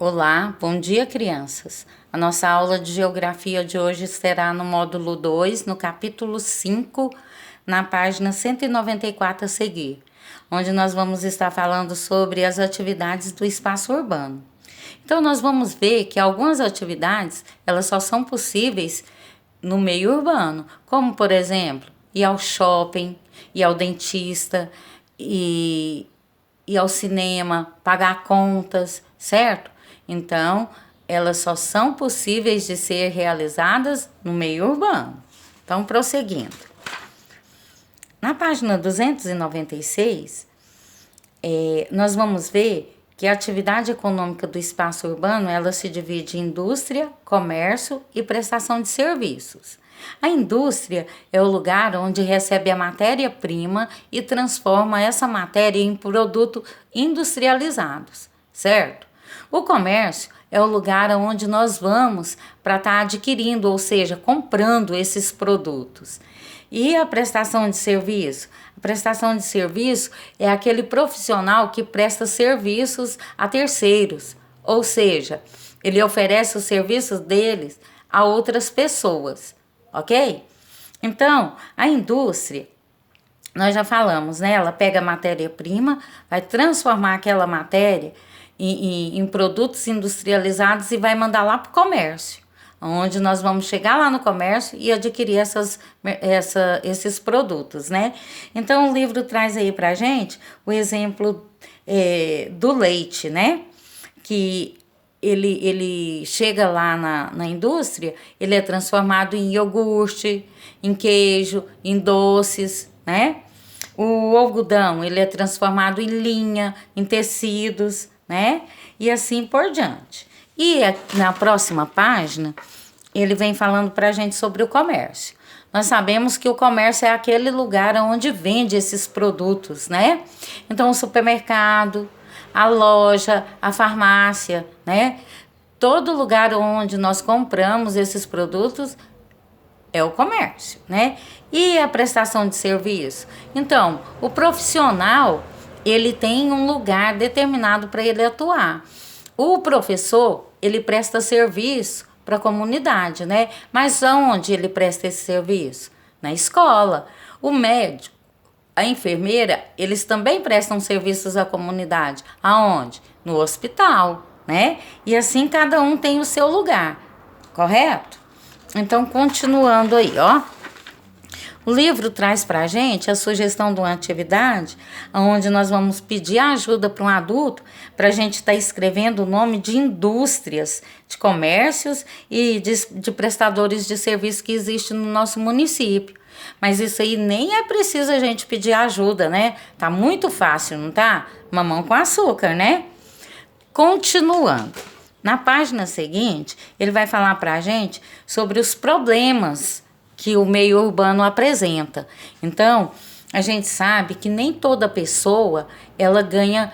Olá, bom dia, crianças. A nossa aula de geografia de hoje será no módulo 2, no capítulo 5, na página 194 a seguir, onde nós vamos estar falando sobre as atividades do espaço urbano. Então, nós vamos ver que algumas atividades, elas só são possíveis no meio urbano, como, por exemplo, ir ao shopping, ir ao dentista, ir ao cinema, pagar contas, certo? Então, elas só são possíveis de ser realizadas no meio urbano. Então, prosseguindo. Na página 296, nós vamos ver que a atividade econômica do espaço urbano, ela se divide em indústria, comércio e prestação de serviços. A indústria é o lugar onde recebe a matéria-prima e transforma essa matéria em produtos industrializados, certo? O comércio é o lugar onde nós vamos para estar adquirindo, ou seja, comprando esses produtos. E a prestação de serviço? A prestação de serviço é aquele profissional que presta serviços a terceiros, ou seja, ele oferece os serviços deles a outras pessoas, ok? Então, a indústria, nós já falamos, né? Ela pega a matéria-prima, vai transformar aquela matéria em produtos industrializados e vai mandar lá para o comércio, onde nós vamos chegar lá no comércio e adquirir esses produtos, né? Então, o livro traz aí pra gente o exemplo do leite, né? Que ele chega lá na indústria, ele é transformado em iogurte, em queijo, em doces, né? O algodão, ele é transformado em linha, em tecidos, né? E assim por diante. E na próxima página, ele vem falando para a gente sobre o comércio. Nós sabemos que o comércio é aquele lugar onde vende esses produtos, né? Então, o supermercado, a loja, a farmácia, né? Todo lugar onde nós compramos esses produtos é o comércio, né? E a prestação de serviço? Então, o profissional, ele tem um lugar determinado para ele atuar. O professor, ele presta serviço para a comunidade, né? Mas aonde ele presta esse serviço? Na escola. O médico, a enfermeira, eles também prestam serviços à comunidade. Aonde? No hospital, né? E assim cada um tem o seu lugar, correto? Então, continuando aí, ó. O livro traz para a gente a sugestão de uma atividade onde nós vamos pedir ajuda para um adulto para a gente estar escrevendo o nome de indústrias, de comércios e de prestadores de serviço que existem no nosso município. Mas isso aí nem é preciso a gente pedir ajuda, né? Tá muito fácil, não tá? Mamão com açúcar, né? Continuando. Na página seguinte, ele vai falar para a gente sobre os problemas que o meio urbano apresenta. Então, a gente sabe que nem toda pessoa, ela ganha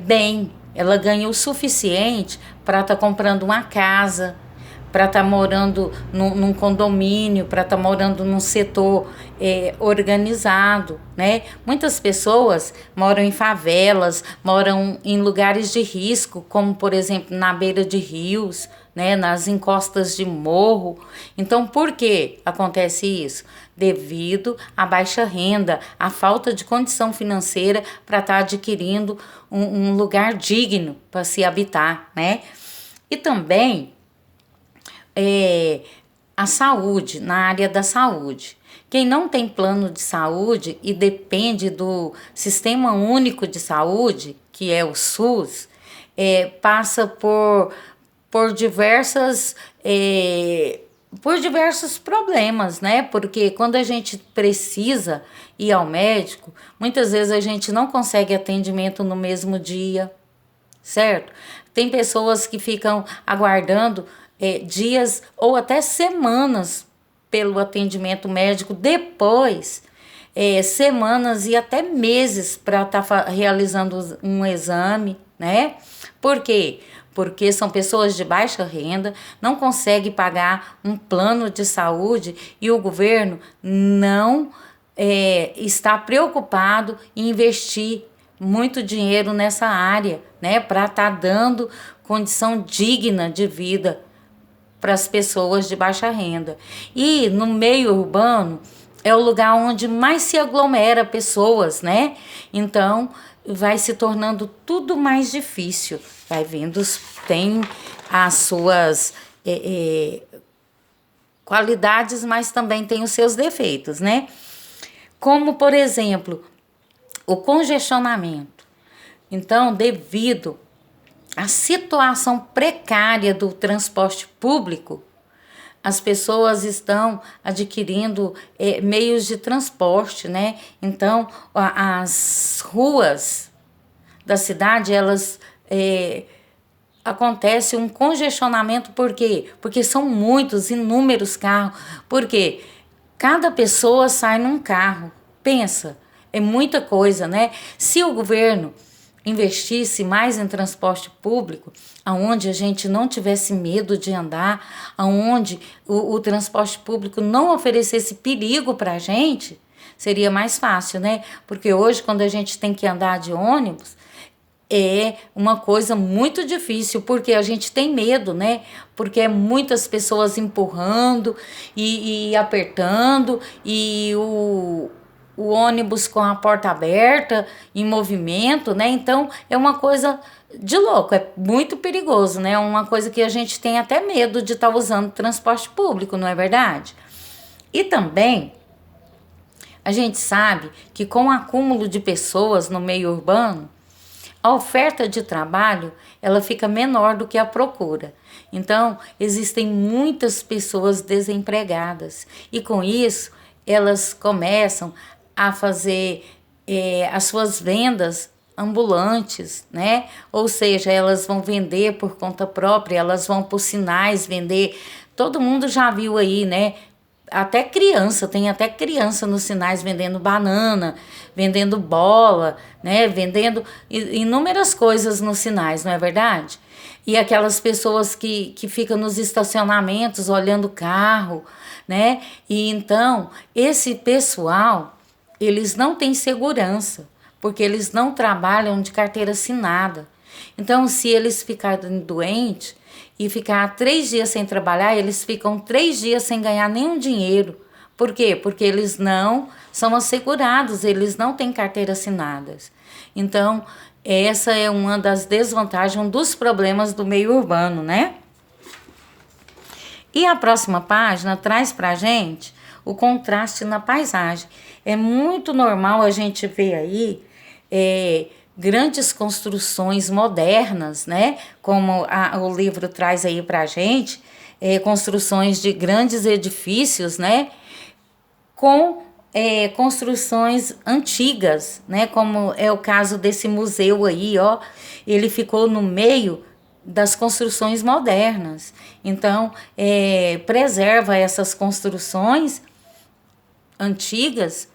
bem, ela ganha o suficiente para estar comprando uma casa, para estar morando num condomínio, para estar morando num setor organizado, né? Muitas pessoas moram em favelas, moram em lugares de risco, como, por exemplo, na beira de rios, né, nas encostas de morro. Então, por que acontece isso? Devido à baixa renda, à falta de condição financeira para estar adquirindo um lugar digno para se habitar, né? E também a saúde, na área da saúde. Quem não tem plano de saúde e depende do Sistema Único de Saúde, que é o SUS, passa por diversos problemas, né? Porque quando a gente precisa ir ao médico, muitas vezes a gente não consegue atendimento no mesmo dia, certo? Tem pessoas que ficam aguardando dias ou até semanas pelo atendimento médico, depois semanas e até meses para estar realizando um exame, né? Por quê? Porque são pessoas de baixa renda, não conseguem pagar um plano de saúde e o governo não está preocupado em investir muito dinheiro nessa área, né, para estar dando condição digna de vida para as pessoas de baixa renda. E no meio urbano é o lugar onde mais se aglomera pessoas, né? Então vai se tornando tudo mais difícil. Vai vendo, tem as suas qualidades, mas também tem os seus defeitos, né? Como, por exemplo, o congestionamento. Então, devido à situação precária do transporte público, as pessoas estão adquirindo meios de transporte, né? Então, as ruas da cidade, elas acontece um congestionamento. Por quê? Porque são muitos, inúmeros carros. Por quê? Cada pessoa sai num carro. Pensa, é muita coisa, né? Se o governo investisse mais em transporte público, aonde a gente não tivesse medo de andar, aonde o transporte público não oferecesse perigo para a gente, seria mais fácil, né? Porque hoje, quando a gente tem que andar de ônibus, é uma coisa muito difícil, porque a gente tem medo, né? Porque é muitas pessoas empurrando e apertando, e o ônibus com a porta aberta, em movimento, né? Então, é uma coisa de louco, é muito perigoso, né? É uma coisa que a gente tem até medo de estar usando transporte público, não é verdade? E também, a gente sabe que com o acúmulo de pessoas no meio urbano, a oferta de trabalho, ela fica menor do que a procura. Então, existem muitas pessoas desempregadas. E com isso, elas começam a fazer as suas vendas ambulantes, né? Ou seja, elas vão vender por conta própria, elas vão por sinais vender. Todo mundo já viu aí, né? Até criança, tem até criança nos sinais vendendo banana, vendendo bola, né? Vendendo inúmeras coisas nos sinais, não é verdade? E aquelas pessoas que ficam nos estacionamentos olhando o carro, né? E então, esse pessoal, eles não têm segurança, porque eles não trabalham de carteira assinada. Então, se eles ficarem doentes e ficar 3 dias sem trabalhar, eles ficam 3 dias sem ganhar nenhum dinheiro. Por quê? Porque eles não são assegurados, eles não têm carteira assinadas. Então, essa é uma das desvantagens, dos problemas do meio urbano, né? E a próxima página traz pra gente o contraste na paisagem. É muito normal a gente ver aí grandes construções modernas, né? Como o livro traz aí pra gente, construções de grandes edifícios, né? Com construções antigas, né? Como é o caso desse museu aí, ó. Ele ficou no meio das construções modernas. Então, preserva essas construções antigas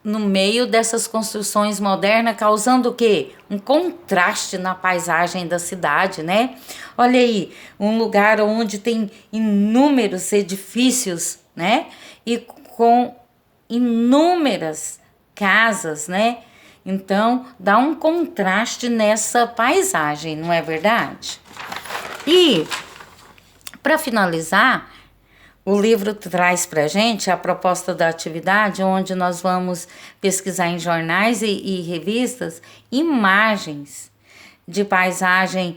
no meio dessas construções modernas, causando o quê? Um contraste na paisagem da cidade, né? Olha aí, um lugar onde tem inúmeros edifícios, né? E com inúmeras casas, né? Então, dá um contraste nessa paisagem, não é verdade? E, para finalizar, o livro traz para a gente a proposta da atividade, onde nós vamos pesquisar em jornais e revistas imagens de paisagem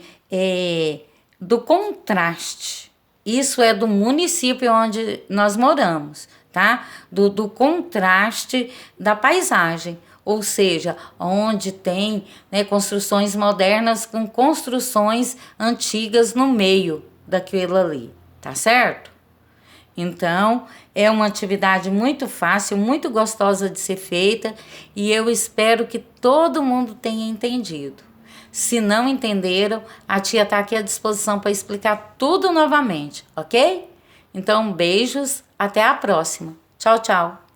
do contraste. Isso é do município onde nós moramos, tá? Do contraste da paisagem. Ou seja, onde tem, né, construções modernas com construções antigas no meio daquilo ali, tá certo? Então, é uma atividade muito fácil, muito gostosa de ser feita, e eu espero que todo mundo tenha entendido. Se não entenderam, a tia está aqui à disposição para explicar tudo novamente, ok? Então, beijos, até a próxima. Tchau, tchau.